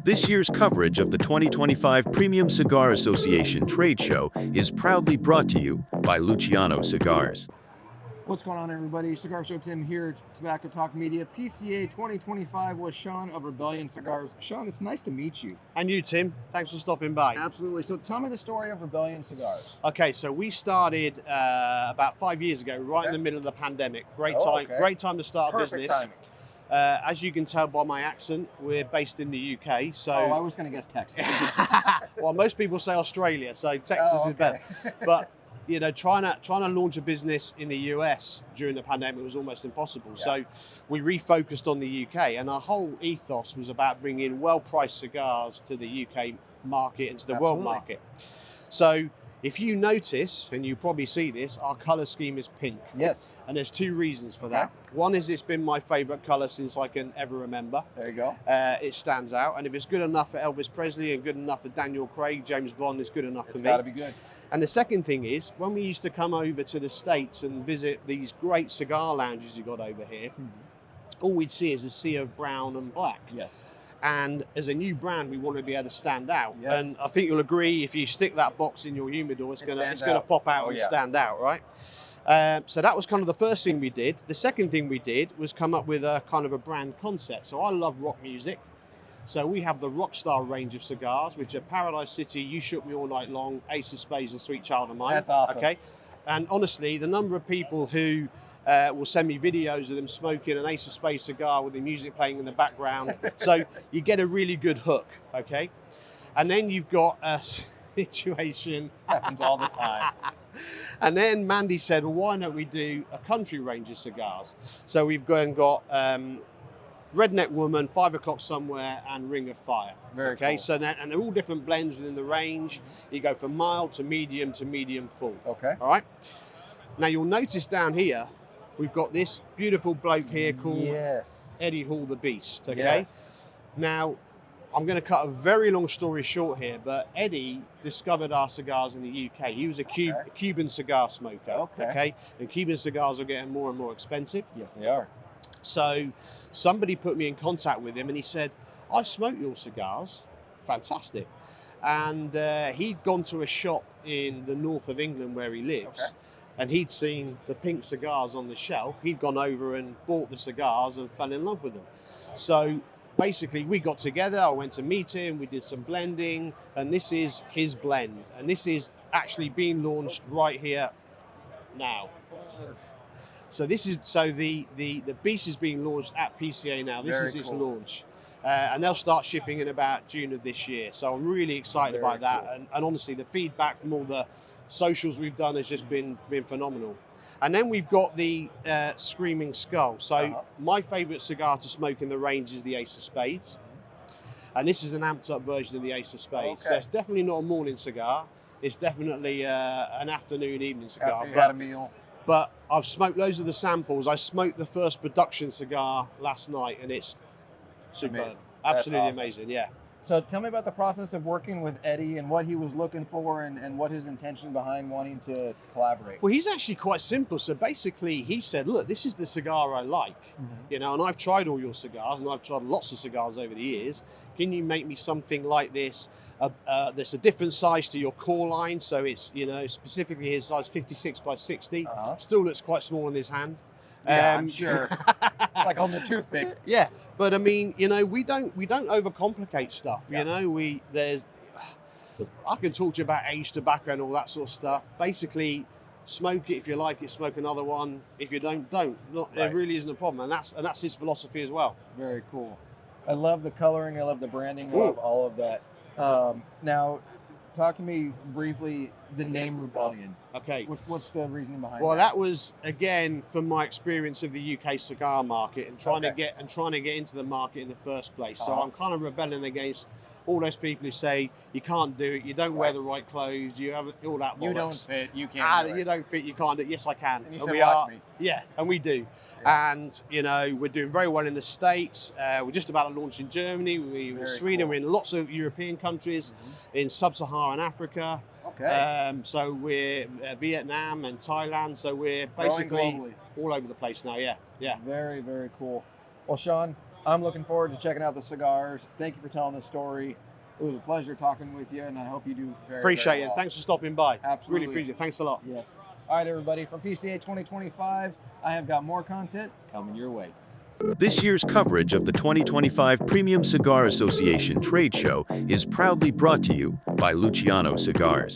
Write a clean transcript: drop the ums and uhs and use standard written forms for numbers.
This year's coverage of the 2025 Premium Cigar Association Trade Show is proudly brought to you by Luciano Cigars. What's going on, everybody? Cigar Show Tim here, Tobacco Talk Media. PCA 2025 with Sean of Rebellion Cigars. Sean, it's nice to meet you. And you, Tim. Thanks for stopping by. Absolutely. So tell me the story of Rebellion Cigars. Okay, so we started about 5 years ago, right in the middle of the pandemic. Great time to start a business. Timing. As you can tell by my accent, we're based in the UK. So I was going to guess Texas. well, most people say Australia, so Texas is better. But you know, trying to launch a business in the US during the pandemic was almost impossible. Yeah. So we refocused on the UK, and our whole ethos was about bringing well-priced cigars to the UK market and to the world market. So if you notice, and you probably see this, our color scheme is pink. Yes. And there's two reasons for that. One is it's been my favorite color since I can ever remember. There you go. It stands out. And if it's good enough for Elvis Presley and good enough for Daniel Craig, James Bond, it's good enough for me. It's got to be good. And the second thing is, when we used to come over to the States and visit these great cigar lounges you got over here, all we'd see is a sea of brown and black. Yes. And as a new brand, we want to be able to stand out. Yes. And I think you'll agree, if you stick that box in your humidor, it's going to pop out and stand out, right? So that was kind of the first thing we did. The second thing we did was come up with a kind of a brand concept. So I love rock music. So we have the Rockstar range of cigars, which are Paradise City, You Shook Me All Night Long, Ace of Spades, and Sweet Child of Mine. That's awesome. Okay. And honestly, the number of people who will send me videos of them smoking an Ace of Spades cigar with the music playing in the background. So you get a really good hook, okay? And then you've got a situation. Happens all the time. And then Mandy said, well, why don't we do a country range of cigars? So we've got Redneck Woman, 5 O'Clock Somewhere, and Ring of Fire. Very cool. So they're all different blends within the range. You go from mild to medium full. Okay. All right. Now you'll notice down here, we've got this beautiful bloke here called Eddie Hall the Beast. Okay. Yes. Now, I'm going to cut a very long story short here, but Eddie discovered our cigars in the UK. He was a Cuban cigar smoker. Okay. And Cuban cigars are getting more and more expensive. Yes, they are. So somebody put me in contact with him and he said, I smoke your cigars. Fantastic. And he'd gone to a shop in the north of England where he lives, and he'd seen the pink cigars on the shelf. He'd gone over and bought the cigars and fell in love with them. So basically we got together, I went to meet him, we did some blending, and this is his blend. And this is actually being launched right here now. So this is the Beast is being launched at PCA now. This is its launch, and they'll start shipping in about June of this year. So I'm really excited about that. And honestly, the feedback from all the socials we've done has just been phenomenal. And then we've got the Screaming Skull. So my favourite cigar to smoke in the range is the Ace of Spades, and this is an amped up version of the Ace of Spades. So it's definitely not a morning cigar. It's definitely an afternoon, evening cigar. After you had a meal. But I've smoked loads of the samples. I smoked the first production cigar last night, and it's superb. Absolutely amazing, yeah. So tell me about the process of working with Eddie and what he was looking for and what his intention behind wanting to collaborate. Well, he's actually quite simple. So basically, he said, look, this is the cigar I like, you know, and I've tried all your cigars, and I've tried lots of cigars over the years. Can you make me something like this? There's a different size to your core line, so it's, you know, specifically his size 56 by 60. Still looks quite small in his hand. Yeah, I'm sure. Like on the toothpick. Yeah, but I mean, you know, we don't overcomplicate stuff. You know, I can talk to you about age, tobacco, and all that sort of stuff. Basically, smoke it if you like it. Smoke another one. If you don't. It really isn't a problem, and that's his philosophy as well. Very cool. I love the coloring. I love the branding. I love all of that. Now, talk to me briefly. The name Rebellion. Okay. What's the reasoning behind that? Well, that was again from my experience of the UK cigar market and trying to get into the market in the first place. So I'm kind of rebelling against all those people who say you can't do it, you don't wear the right clothes, you have all that bollocks. You don't fit, you can't do it. You don't fit, you can't do it. Yes, I can. And you said, watch me. Yeah, and we do. Yeah. And, you know, we're doing very well in the States. We're just about to launch in Germany. We're in Sweden. We're in lots of European countries, in sub-Saharan Africa. So we're Vietnam and Thailand. So we're basically all over the place now. Yeah. Very, very cool. Well, Sean, I'm looking forward to checking out the cigars. Thank you for telling the story. It was a pleasure talking with you, and I hope you do Appreciate very it. well. Thanks for stopping by. Absolutely. Really appreciate it. Thanks a lot. Yes. All right, everybody. From PCA 2025, I have got more content coming your way. This year's coverage of the 2025 Premium Cigar Association Trade Show is proudly brought to you by Luciano Cigars.